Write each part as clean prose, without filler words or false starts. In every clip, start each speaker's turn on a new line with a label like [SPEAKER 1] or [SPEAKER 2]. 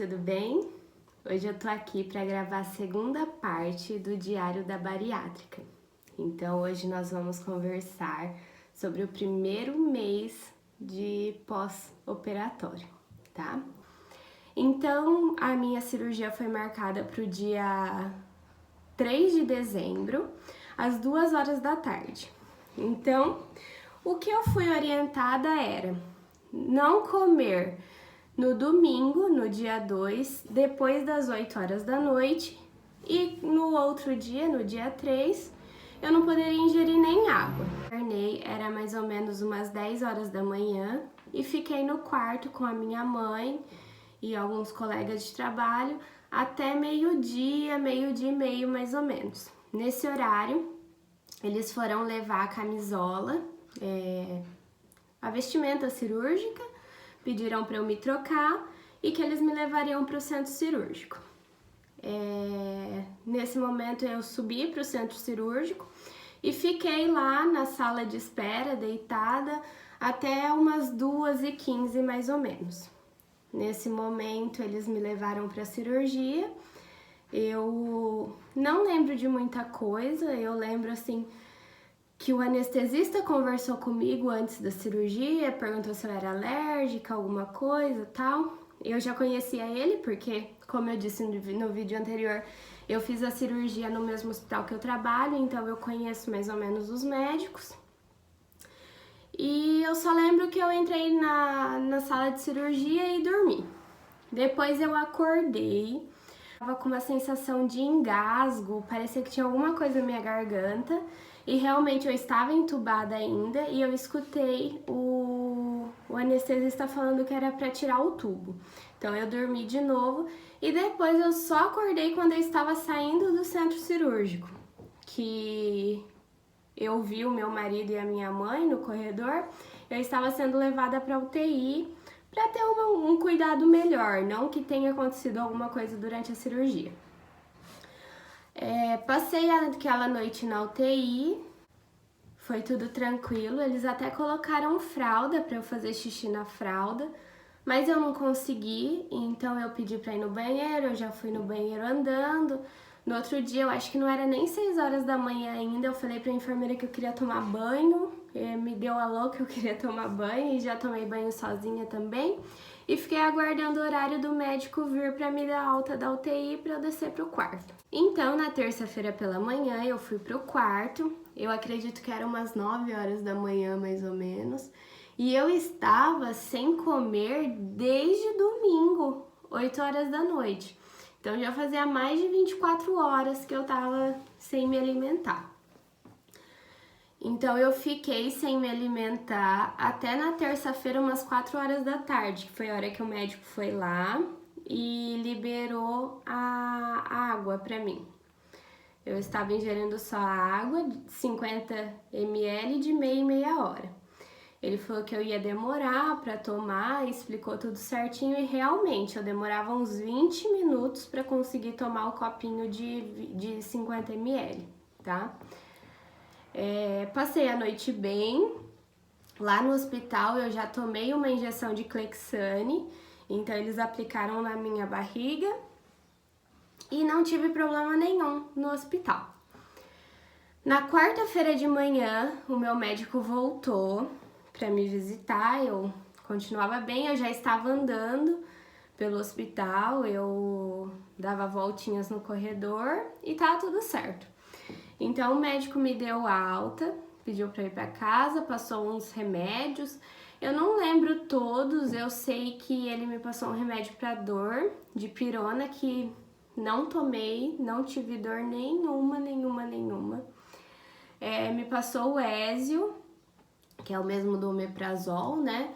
[SPEAKER 1] tudo bem? Hoje eu tô aqui para gravar a segunda parte do Diário da Bariátrica. Então hoje nós vamos conversar sobre o primeiro mês de pós-operatório, tá? Então a minha cirurgia foi marcada para o dia 3 de dezembro, às 2 horas da tarde. Então, o que eu fui orientada era não comer no domingo, no dia 2, depois das 8 horas da noite, e no outro dia, no dia 3, eu não poderia ingerir nem água. Era mais ou menos umas 10 horas da manhã e fiquei no quarto com a minha mãe e alguns colegas de trabalho até meio-dia, meio-dia e meio mais ou menos. Nesse horário, eles foram levar a camisola, a vestimenta cirúrgica, pediram para eu me trocar e que eles me levariam para o centro cirúrgico. Nesse momento eu subi para o centro cirúrgico e fiquei lá na sala de espera, deitada, até umas 2h15 mais ou menos. Nesse momento eles me levaram para a cirurgia. Eu não lembro de muita coisa, eu lembro assim que o anestesista conversou comigo antes da cirurgia, perguntou se eu era alérgica, alguma coisa, tal. Eu já conhecia ele porque, como eu disse no vídeo anterior, eu fiz a cirurgia no mesmo hospital que eu trabalho, então eu conheço mais ou menos os médicos. E eu só lembro que eu entrei na sala de cirurgia e dormi. Depois eu acordei, tava com uma sensação de engasgo, parecia que tinha alguma coisa na minha garganta. E realmente eu estava entubada ainda e eu escutei o anestesista falando que era para tirar o tubo. Então eu dormi de novo e depois eu só acordei quando eu estava saindo do centro cirúrgico, que eu vi o meu marido e a minha mãe no corredor. Eu estava sendo levada para UTI para ter um cuidado melhor, não que tenha acontecido alguma coisa durante a cirurgia. Passei aquela noite na UTI, foi tudo tranquilo, eles até colocaram fralda para eu fazer xixi na fralda, mas eu não consegui, então eu pedi para ir no banheiro, eu já fui no banheiro andando. No outro dia, eu acho que não era nem 6 horas da manhã ainda, eu falei para a enfermeira que eu queria tomar banho, me deu a louca que eu queria tomar banho e já tomei banho sozinha também. E fiquei aguardando o horário do médico vir para me dar alta da UTI para eu descer pro quarto. Então, na terça-feira pela manhã, eu fui pro quarto, eu acredito que eram umas 9 horas da manhã mais ou menos, e eu estava sem comer desde domingo, 8 horas da noite. Então já fazia mais de 24 horas que eu tava sem me alimentar. Então eu fiquei sem me alimentar até na terça-feira umas 4 horas da tarde, que foi a hora que o médico foi lá e liberou a água pra mim. Eu estava ingerindo só a água, 50 ml de meia em meia hora. Ele falou que eu ia demorar para tomar, explicou tudo certinho e realmente eu demorava uns 20 minutos para conseguir tomar o copinho de 50 ml, tá? Passei a noite bem, lá no hospital eu já tomei uma injeção de Clexane, então eles aplicaram na minha barriga e não tive problema nenhum no hospital. Na quarta-feira de manhã, o meu médico voltou para me visitar, eu continuava bem, eu já estava andando pelo hospital, eu dava voltinhas no corredor e tava tudo certo. Então o médico me deu alta, pediu para ir para casa, passou uns remédios. Eu não lembro todos, eu sei que ele me passou um remédio para dor, de pirona, que não tomei, não tive dor nenhuma. Me passou o Ezio, que é o mesmo do omeprazol, né?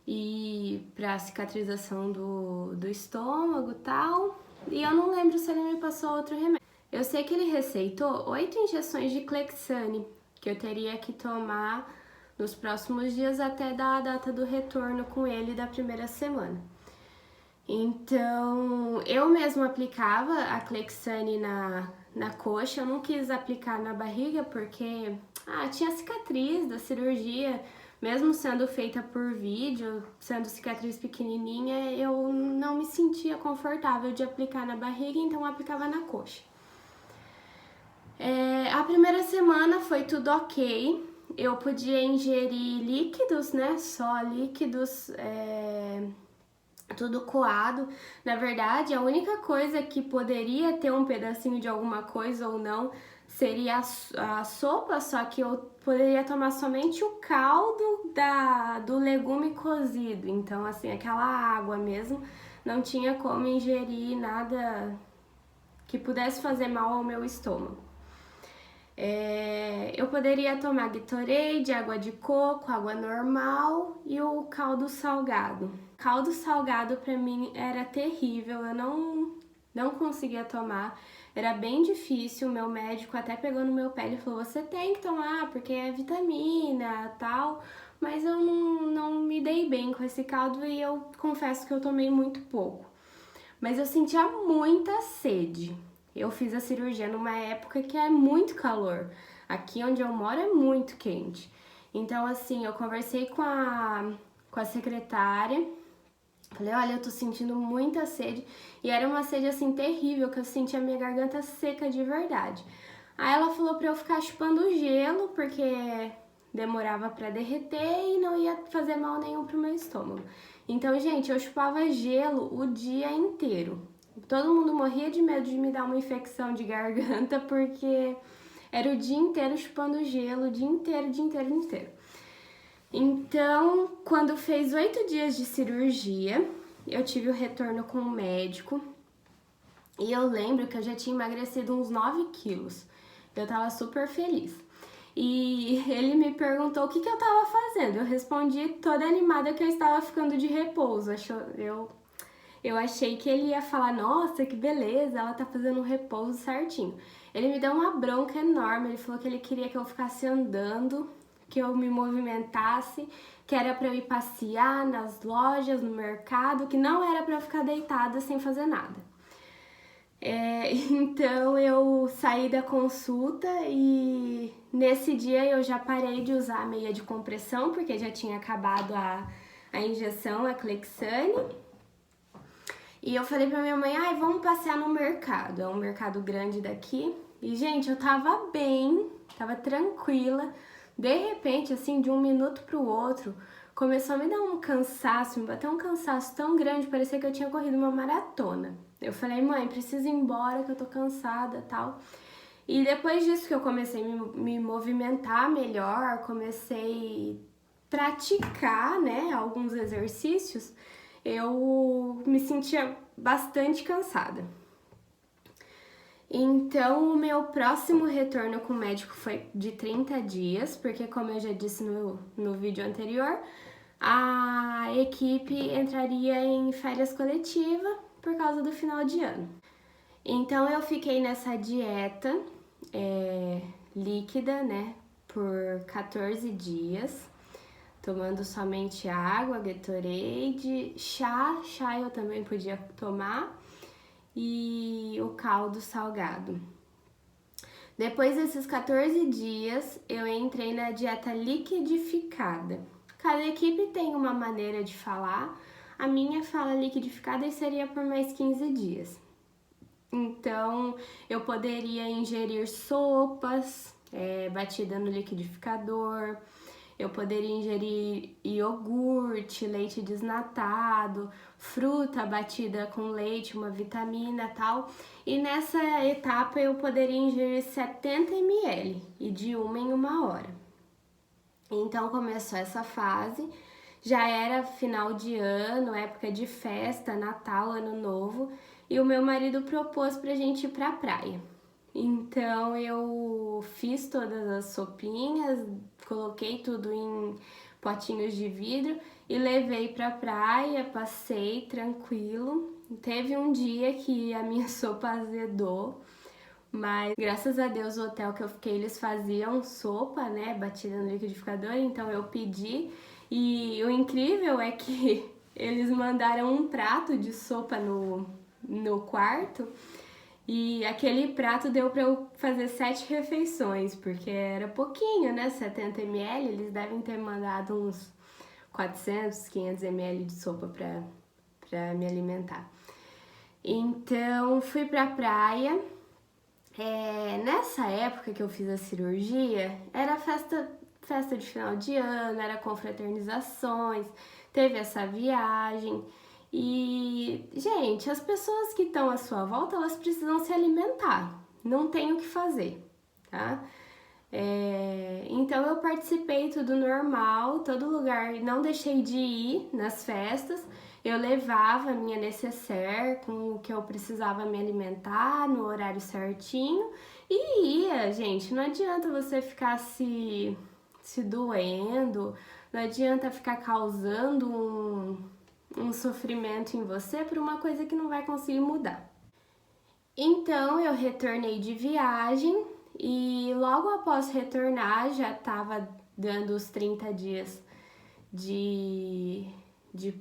[SPEAKER 1] E para cicatrização do estômago e tal. E eu não lembro se ele me passou outro remédio. Eu sei que ele receitou 8 injeções de Clexane, que eu teria que tomar nos próximos dias até dar a data do retorno com ele da primeira semana. Então, eu mesma aplicava a Clexane na coxa, eu não quis aplicar na barriga porque tinha cicatriz da cirurgia, mesmo sendo feita por vídeo, sendo cicatriz pequenininha, eu não me sentia confortável de aplicar na barriga, então eu aplicava na coxa. A primeira semana foi tudo ok, eu podia ingerir líquidos, né, só líquidos, tudo coado. Na verdade, a única coisa que poderia ter um pedacinho de alguma coisa ou não seria a sopa, só que eu poderia tomar somente o caldo do legume cozido. Então, assim, aquela água mesmo, não tinha como ingerir nada que pudesse fazer mal ao meu estômago. Eu poderia tomar Gatorade, água de coco, água normal e o caldo salgado. Caldo salgado pra mim era terrível, eu não conseguia tomar, era bem difícil. O meu médico até pegou no meu pé e falou: você tem que tomar porque é vitamina tal, mas eu não me dei bem com esse caldo e eu confesso que eu tomei muito pouco. Mas eu sentia muita sede. Eu fiz a cirurgia numa época que é muito calor. Aqui onde eu moro é muito quente. Então, assim, eu conversei com a secretária. Falei: olha, eu tô sentindo muita sede. E era uma sede, assim, terrível, que eu sentia a minha garganta seca de verdade. Aí ela falou pra eu ficar chupando gelo, porque demorava pra derreter e não ia fazer mal nenhum pro meu estômago. Então, gente, eu chupava gelo o dia inteiro. Todo mundo morria de medo de me dar uma infecção de garganta, porque era o dia inteiro chupando gelo, o dia inteiro, dia inteiro, dia inteiro. Então, quando fez 8 dias de cirurgia, eu tive o retorno com o médico. E eu lembro que eu já tinha emagrecido uns 9 quilos. Eu tava super feliz. E ele me perguntou o que eu tava fazendo. Eu respondi toda animada que eu estava ficando de repouso. Eu achei que ele ia falar: nossa, que beleza, ela tá fazendo um repouso certinho. Ele me deu uma bronca enorme, ele falou que ele queria que eu ficasse andando, que eu me movimentasse, que era pra eu ir passear nas lojas, no mercado, que não era pra eu ficar deitada sem fazer nada. Então eu saí da consulta e nesse dia eu já parei de usar a meia de compressão, porque já tinha acabado a injeção, a Clexane. E eu falei pra minha mãe: ai, vamos passear no mercado, é um mercado grande daqui. E, gente, eu tava bem, tava tranquila. De repente, assim, de um minuto pro outro, começou a me dar um cansaço, me bateu um cansaço tão grande, parecia que eu tinha corrido uma maratona. Eu falei: mãe, preciso ir embora, que eu tô cansada e tal. E depois disso que eu comecei a me movimentar melhor, comecei a praticar, né, alguns exercícios, eu me sentia bastante cansada. Então, o meu próximo retorno com o médico foi de 30 dias, porque, como eu já disse no vídeo anterior, a equipe entraria em férias coletiva por causa do final de ano. Então, eu fiquei nessa dieta líquida, né, por 14 dias, tomando somente água, Gatorade, chá eu também podia tomar, e o caldo salgado. Depois desses 14 dias, eu entrei na dieta liquidificada. Cada equipe tem uma maneira de falar. A minha fala liquidificada e seria por mais 15 dias. Então, eu poderia ingerir sopas batida no liquidificador. Eu poderia ingerir iogurte, leite desnatado, fruta batida com leite, uma vitamina e tal. E nessa etapa eu poderia ingerir 70 ml e de 1 em 1 hora. Então começou essa fase, já era final de ano, época de festa, Natal, Ano Novo, e o meu marido propôs pra gente ir pra praia. Então eu fiz todas as sopinhas, coloquei tudo em potinhos de vidro e levei pra praia, passei tranquilo. Teve um dia que a minha sopa azedou, mas graças a Deus o hotel que eu fiquei, eles faziam sopa, né, batida no liquidificador, então eu pedi. E o incrível é que eles mandaram um prato de sopa no quarto. E aquele prato deu para eu fazer 7 refeições, porque era pouquinho, né? 70 ml, eles devem ter mandado uns 400, 500 ml de sopa para me alimentar. Então, fui pra praia. Nessa época que eu fiz a cirurgia, era festa de final de ano, era confraternizações, teve essa viagem. E, gente, as pessoas que estão à sua volta, elas precisam se alimentar, não tem o que fazer, tá? Então eu participei tudo normal, todo lugar, não deixei de ir nas festas, eu levava a minha necessaire com o que eu precisava me alimentar no horário certinho e ia, gente, não adianta você ficar se doendo, não adianta ficar causando um sofrimento em você por uma coisa que não vai conseguir mudar. Então eu retornei de viagem e logo após retornar já estava dando os 30 dias de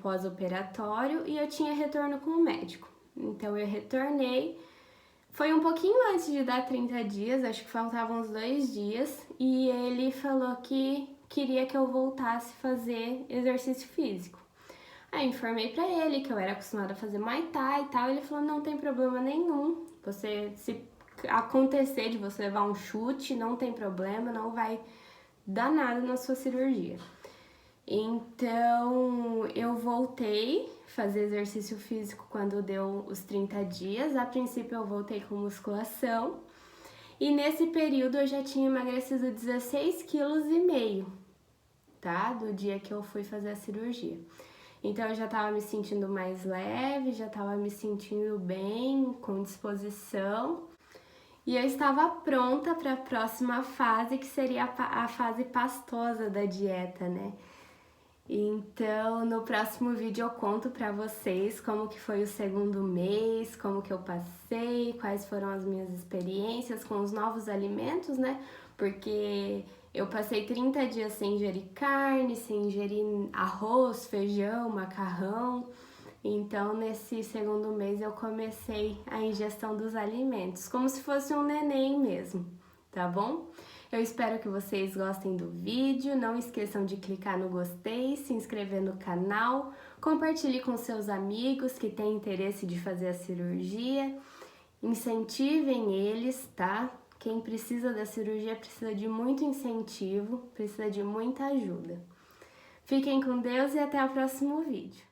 [SPEAKER 1] pós-operatório e eu tinha retorno com o médico. Então eu retornei, foi um pouquinho antes de dar 30 dias, acho que faltavam uns 2 dias, e ele falou que queria que eu voltasse a fazer exercício físico. Aí informei pra ele que eu era acostumada a fazer Muay Thai e tal, ele falou, não tem problema nenhum, se acontecer de você levar um chute, não tem problema, não vai dar nada na sua cirurgia. Então, eu voltei a fazer exercício físico quando deu os 30 dias. A princípio, eu voltei com musculação. E nesse período, eu já tinha emagrecido 16,5 kg, tá? Do dia que eu fui fazer a cirurgia. Então, eu já tava me sentindo mais leve, já tava me sentindo bem, com disposição. E eu estava pronta para a próxima fase, que seria a fase pastosa da dieta, né? Então, no próximo vídeo eu conto pra vocês como que foi o segundo mês, como que eu passei, quais foram as minhas experiências com os novos alimentos, né? Porque eu passei 30 dias sem ingerir carne, sem ingerir arroz, feijão, macarrão. Então, nesse segundo mês eu comecei a ingestão dos alimentos, como se fosse um neném mesmo, tá bom? Eu espero que vocês gostem do vídeo, não esqueçam de clicar no gostei, se inscrever no canal, compartilhe com seus amigos que têm interesse de fazer a cirurgia, incentivem eles, tá? Quem precisa da cirurgia precisa de muito incentivo, precisa de muita ajuda. Fiquem com Deus e até o próximo vídeo.